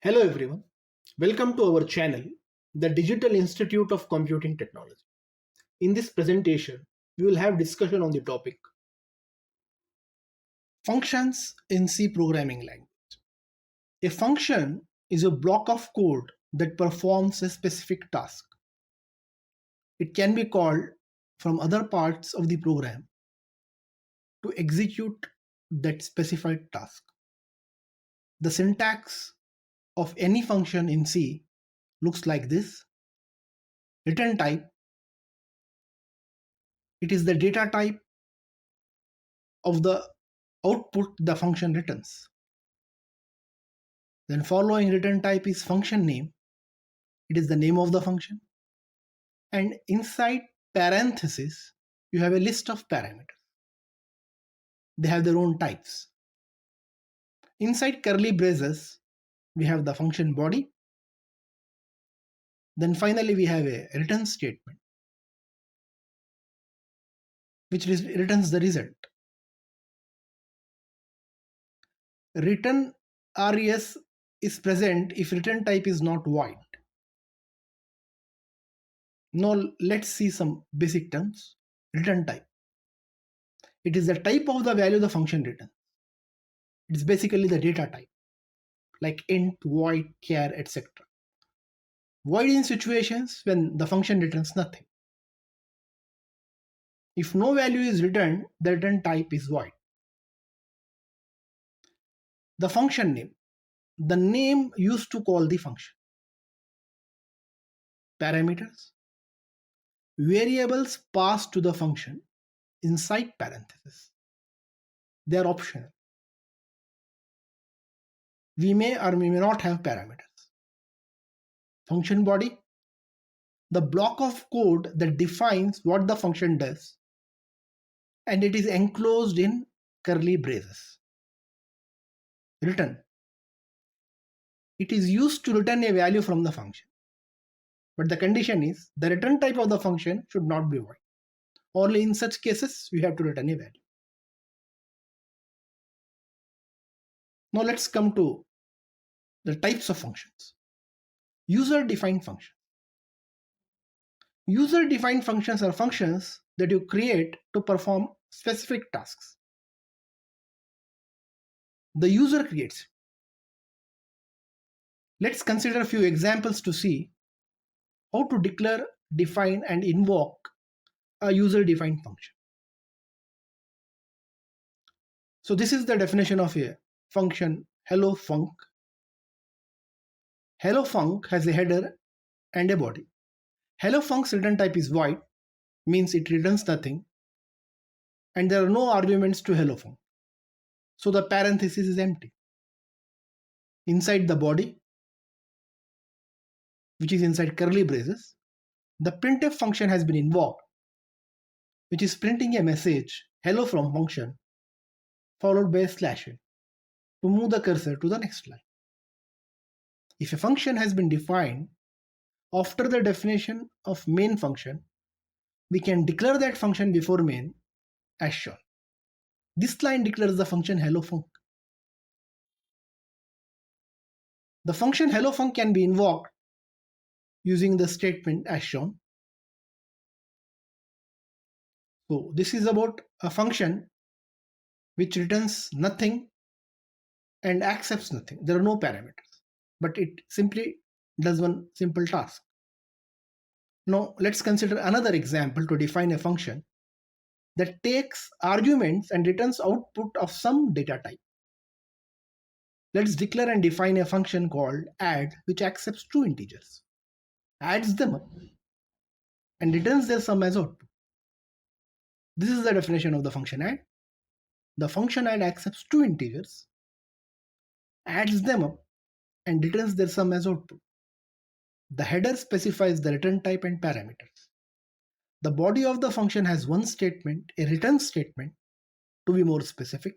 Hello everyone, welcome to our channel, the Digital Institute of Computing Technology. In this presentation, we will have discussion on the topic Functions in C programming language. A function is a block of code that performs a specific task. It can be called from other parts of the program to execute that specified task. The syntax of any function in C looks like this. Return type. It is the data type of the output the function returns. Then following return type is function name. It is the name of the function. And inside parenthesis, you have a list of parameters. They have their own types. Inside curly braces, we have the function body. Then finally, we have a return statement, which returns the result. Return res is present if return type is not void. Now let's see some basic terms. Return type. It is the type of the value the function returns. It is basically the data type, like int, void, char, etc. Void in situations when the function returns nothing. If no value is returned, the return type is void. The function name, the name used to call the function. Parameters, variables passed to the function inside parentheses. They are optional. We may or may not have parameters. Function body, the block of code that defines what the function does, and it is enclosed in curly braces. Return, it is used to return a value from the function, but the condition is the return type of the function should not be void. Only in such cases we have to return a value. Now let's come to the types of functions. User-defined functions. User-defined functions are functions that you create to perform specific tasks. The user creates. Let's consider a few examples to see how to declare, define, and invoke a user-defined function. So this is the definition of a function hello_func. Hello_func has a header and a body. Hello_func's return type is void, means it returns nothing, and there are no arguments to hello_func. So the parenthesis is empty. Inside the body, which is inside curly braces, the printf function has been invoked, which is printing a message hello from function followed by a /n to move the cursor to the next line. If a function has been defined after the definition of main function, we can declare that function before main as shown. This line declares the function hello_func. The function hello_func can be invoked using the statement as shown. So this is about a function which returns nothing and accepts nothing. There are no parameters, but it simply does one simple task. Now let's consider another example to define a function that takes arguments and returns output of some data type. Let's declare and define a function called add, which accepts two integers, adds them up, and returns their sum as output. This is the definition of the function add. The function add accepts two integers, adds them up, and returns their sum as output. The header specifies the return type and parameters. The body of the function has one statement, a return statement, to be more specific,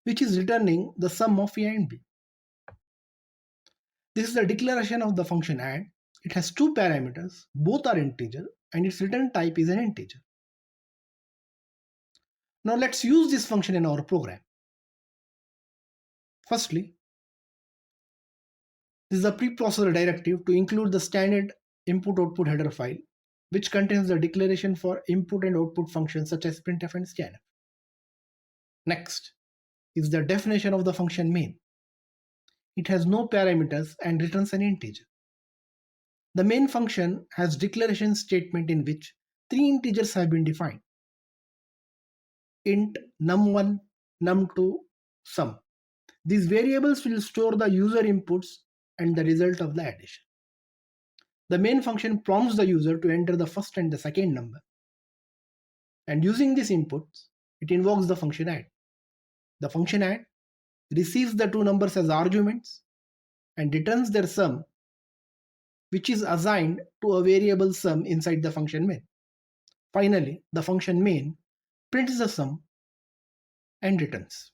which is returning the sum of a and b. This is the declaration of the function add. It has two parameters, both are integer, and its return type is an integer. Now let's use this function in our program. Firstly, This is a preprocessor directive to include the standard input-output header file, which contains the declaration for input and output functions such as printf and scanf. Next is the definition of the function main. It has no parameters and returns an integer. The main function has declaration statement in which three integers have been defined: int, num1, num2, sum. These variables will store the user inputs and the result of the addition. The main function prompts the user to enter the first and the second number. And using these inputs, it invokes the function add. The function add receives the two numbers as arguments and returns their sum, which is assigned to a variable sum inside the function main. Finally, the function main prints the sum and returns.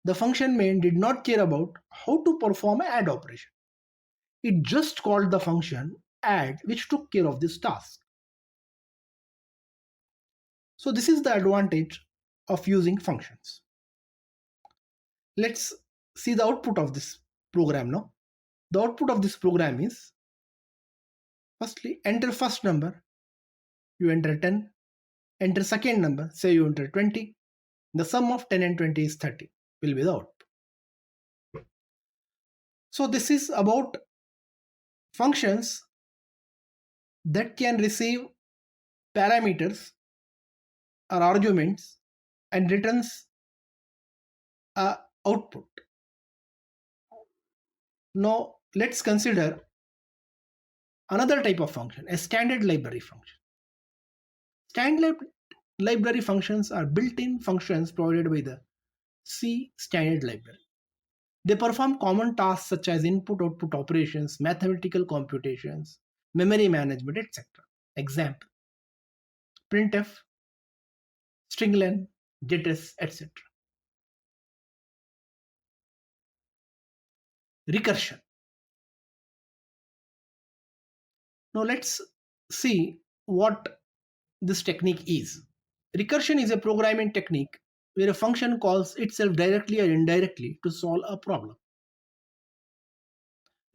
The function main did not care about how to perform an add operation. It just called the function add, which took care of this task. So this is the advantage of using functions. Let's see the output of this program now. The output of this program is, firstly, enter first number, you enter 10, enter second number, say you enter 20, the sum of 10 and 20 is 30, will be the output. So this is about functions that can receive parameters or arguments and returns a output. Now let's consider another type of function, a standard library function. Standard library functions are built-in functions provided by the C standard library. They perform common tasks such as input-output operations, mathematical computations, memory management, etc. Example: printf, stringlen, getters, etc. Recursion. Now let's see what this technique is. Recursion is a programming technique where a function calls itself directly or indirectly to solve a problem.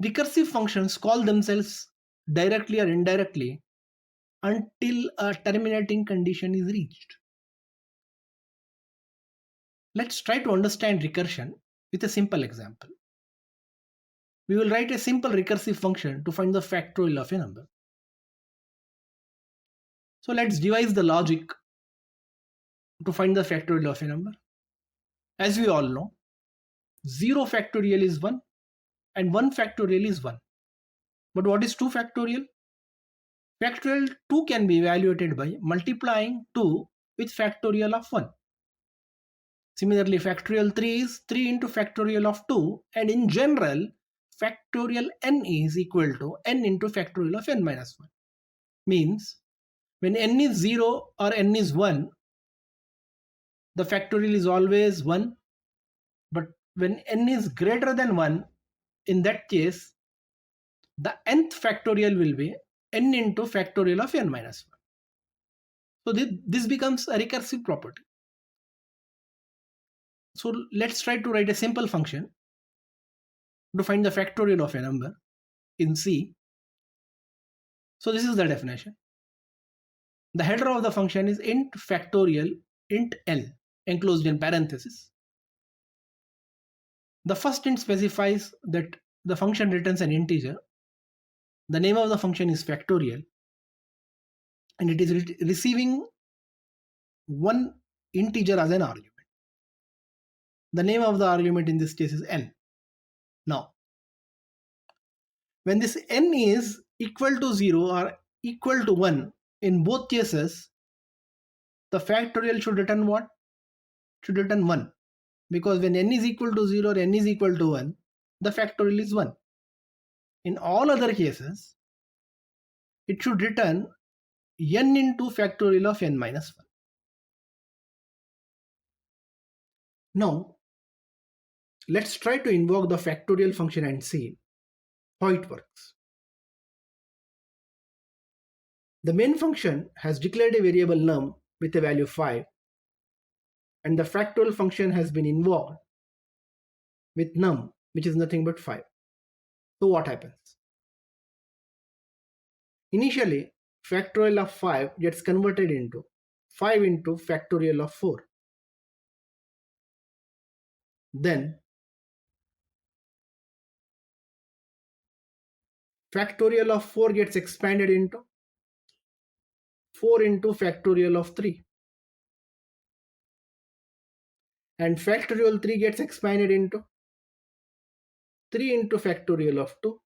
Recursive functions call themselves directly or indirectly until a terminating condition is reached. Let's try to understand recursion with a simple example. We will write a simple recursive function to find the factorial of a number. So let's devise the logic to find the factorial of a number. As we all know, 0 factorial is 1 and 1 factorial is 1. But what is 2 factorial? Factorial 2 can be evaluated by multiplying 2 with factorial of 1. Similarly, factorial 3 is 3 into factorial of 2, and in general, factorial n is equal to n into factorial of n minus 1. Means, when n is 0 or n is 1, the factorial is always 1. But when n is greater than 1, in that case, the nth factorial will be n into factorial of n minus 1. So this becomes a recursive property. So let's try to write a simple function to find the factorial of a number in C. So this is the definition. The header of the function is int factorial int l enclosed in parentheses. The first int specifies that the function returns an integer. The name of the function is factorial, and it is receiving one integer as an argument. The name of the argument in this case is n. Now, when this n is equal to 0 or equal to 1, in both cases, the factorial should return what? Should return 1. Because when n is equal to 0 or n is equal to 1, the factorial is 1. In all other cases, it should return n into factorial of n minus 1. Now, let's try to invoke the factorial function and see how it works. The main function has declared a variable num with a value 5, and the factorial function has been invoked with num, which is nothing but 5. So what happens? Initially, factorial of 5 gets converted into 5 into factorial of 4. Then factorial of 4 gets expanded into 4 into factorial of 3. And factorial 3 gets expanded into 3 into factorial of 2.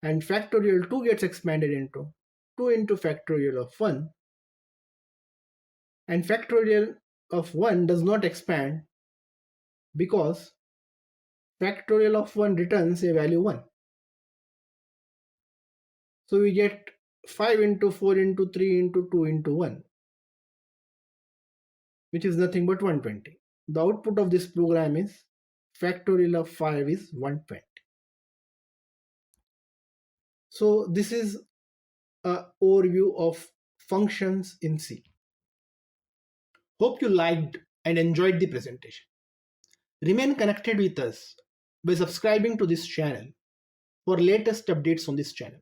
And factorial 2 gets expanded into 2 into factorial of 1. And factorial of 1 does not expand because factorial of 1 returns a value 1. So we get 5 into 4 into 3 into 2 into 1, which is nothing but 120. The output of this program is factorial of 5 is 120. So this is an overview of functions in C. Hope you liked and enjoyed the presentation. Remain connected with us by subscribing to this channel for latest updates on this channel.